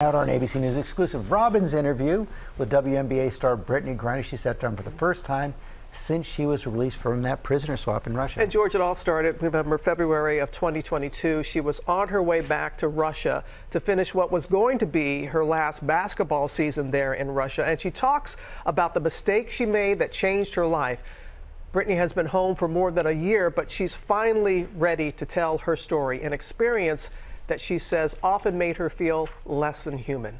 Out our ABC News exclusive Robin's interview with WNBA star Brittney Griner. She sat down for the first time since she was released from that prisoner swap in Russia. And George, it all started February of 2022. She was on her way back to Russia to finish what was going to be her last basketball season there in Russia. And she talks about the mistake she made that changed her life. Brittney has been home for more than a year, but she's finally ready to tell her story, an experience that she says often made her feel less than human.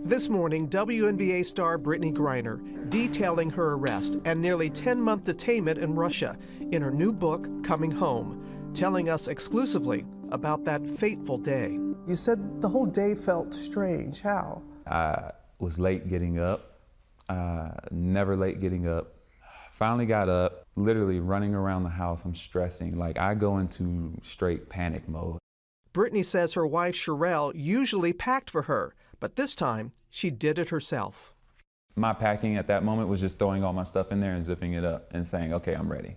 This morning, WNBA star Brittney Griner detailing her arrest and nearly 10-month detainment in Russia in her new book, Coming Home, telling us exclusively about that fateful day. You said the whole day felt strange. How? I was late getting up, never late getting up. Finally got up, literally running around the house. I'm stressing, like I go into straight panic mode. Brittney says her wife, Sherelle, usually packed for her, but this time she did it herself. My packing at that moment was just throwing all my stuff in there and zipping it up and saying, okay, I'm ready.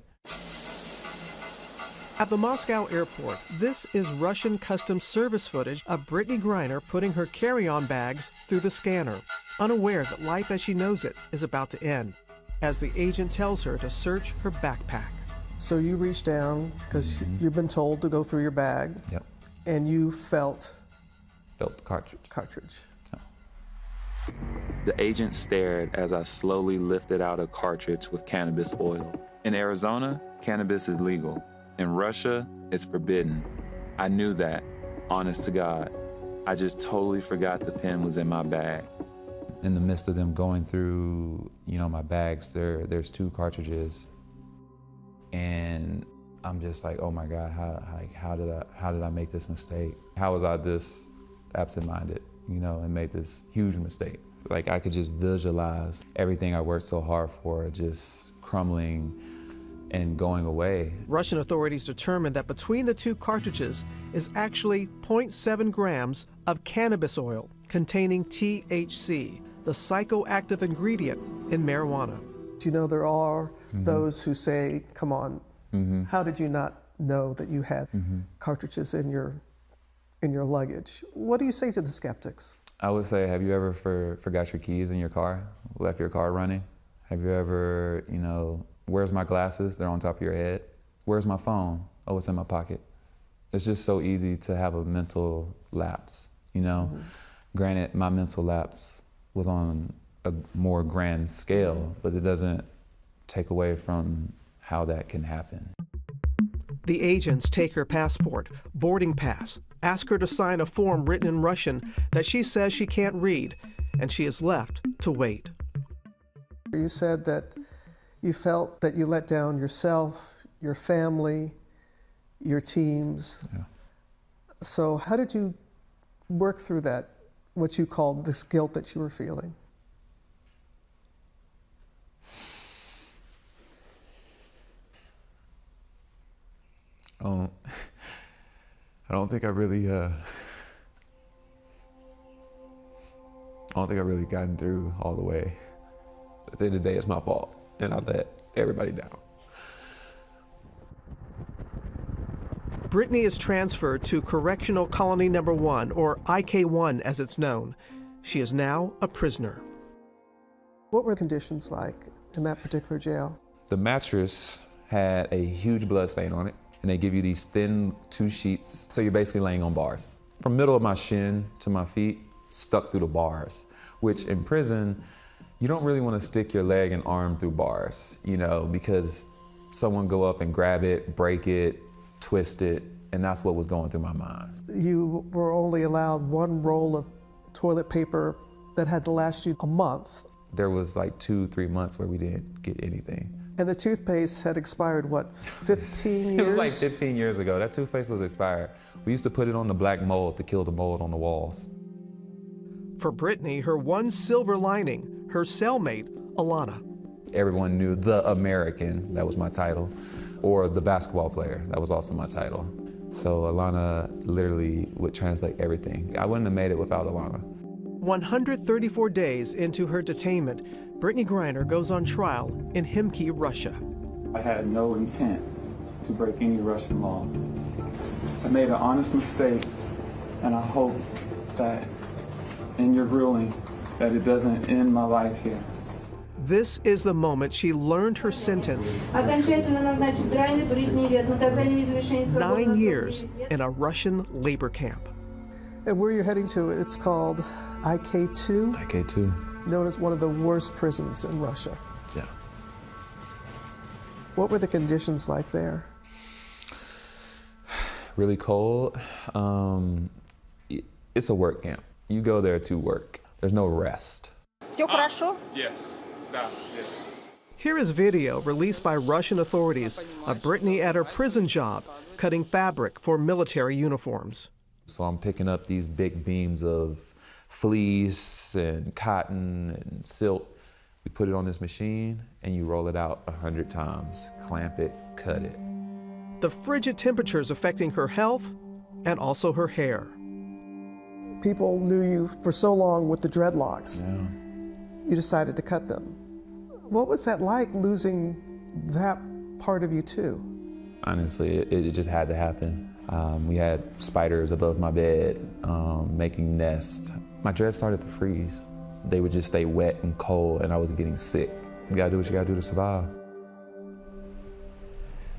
At the Moscow airport, this is Russian Customs Service footage of Brittney Griner putting her carry-on bags through the scanner, unaware that life as she knows it is about to end, as the agent tells her to search her backpack. So you reached down because you've been told to go through your bag. Yep. And you felt the cartridge. Oh. The agent stared as I slowly lifted out a cartridge with cannabis oil. In Arizona, cannabis is legal. In Russia, it's forbidden. I knew that, honest to God. I just totally forgot the pen was in my bag. In the midst of them going through, my bags, there's 2 cartridges. And I'm just like, oh my God, how did I make this mistake? How was I this absent-minded, and made this huge mistake? Like I could just visualize everything I worked so hard for just crumbling and going away. Russian authorities determined that between the 2 cartridges is actually 0.7 grams of cannabis oil containing THC, the psychoactive ingredient in marijuana. There are those who say, come on, how did you not know that you had cartridges in your luggage? What do you say to the skeptics? I would say, have you ever forgot your keys in your car, left your car running? Have you ever, where's my glasses? They're on top of your head. Where's my phone? Oh, it's in my pocket. It's just so easy to have a mental lapse, Granted, my mental lapse was on a more grand scale, but it doesn't take away from how that can happen. The agents take her passport, boarding pass, ask her to sign a form written in Russian that she says she can't read, and she is left to wait. You said that you felt that you let down yourself, your family, your teams. Yeah. So how did you work through that, what you called this guilt that you were feeling? I don't think I really gotten through all the way. At the end of the day, it's my fault, and I let everybody down. Brittney is transferred to Correctional Colony Number 1, or IK1 as it's known. She is now a prisoner. What were the conditions like in that particular jail? The mattress had a huge blood stain on it, and they give you these thin 2 sheets, so you're basically laying on bars. From middle of my shin to my feet, stuck through the bars, which in prison, you don't really want to stick your leg and arm through bars, because someone go up and grab it, break it, twist it, and that's what was going through my mind. You were only allowed 1 roll of toilet paper that had to last you a month. There was like 2-3 months where we didn't get anything. And the toothpaste had expired, what, 15 years? It was like 15 years ago. That toothpaste was expired. We used to put it on the black mold to kill the mold on the walls. For Brittney, her one silver lining, her cellmate, Alana. Everyone knew the American, that was my title, or the basketball player, that was also my title. So Alana literally would translate everything. I wouldn't have made it without Alana. 134 days into her detainment, Brittney Griner goes on trial in Khimki, Russia. I had no intent to break any Russian laws. I made an honest mistake, and I hope that in your grueling, that it doesn't end my life here. This is the moment she learned her sentence. 9 years in a Russian labor camp. And where you're heading to, it's called IK2, IK2. known as one of the worst prisons in Russia. Yeah. What were the conditions like there? Really cold. It's a work camp. You go there to work. There's no rest. Все хорошо? Yes. Yes. Here is video released by Russian authorities of Brittney at her prison job, cutting fabric for military uniforms. So I'm picking up these big beams of fleece and cotton and silk. We put it on this machine and you roll it out 100 times. Clamp it, cut it. The frigid temperatures affecting her health and also her hair. People knew you for so long with the dreadlocks. Yeah. You decided to cut them. What was that like, losing that part of you too? Honestly, it just had to happen. We had spiders above my bed, making nests. My dreads started to freeze. They would just stay wet and cold, and I was getting sick. You gotta do what you gotta do to survive.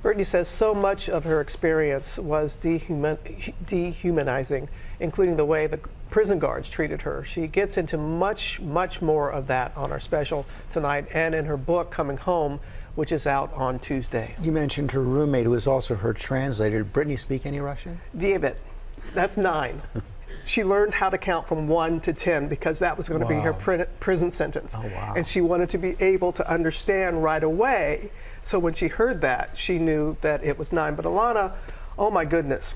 Brittney says so much of her experience was dehumanizing, including the way the prison guards treated her. She gets into much, much more of that on our special tonight and in her book, Coming Home, which is out on Tuesday. You mentioned her roommate, who was also her translator. Did Brittney speak any Russian? David, that's 9. She learned how to count from 1 to 10 because that was going to be her prison sentence. Oh, wow. And she wanted to be able to understand right away. So when she heard that, she knew that it was 9. But Alana, oh my goodness,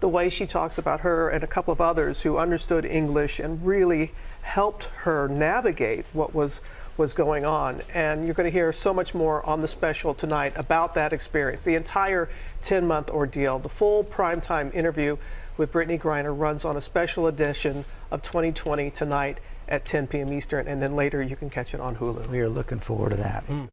the way she talks about her and a couple of others who understood English and really helped her navigate what was going on. And you're going to hear so much more on the special tonight about that experience, the entire 10-month ordeal. The full primetime interview with Brittney Griner runs on a special edition of 2020 tonight at 10 p.m. Eastern, and then later you can catch it on Hulu. We are looking forward to that.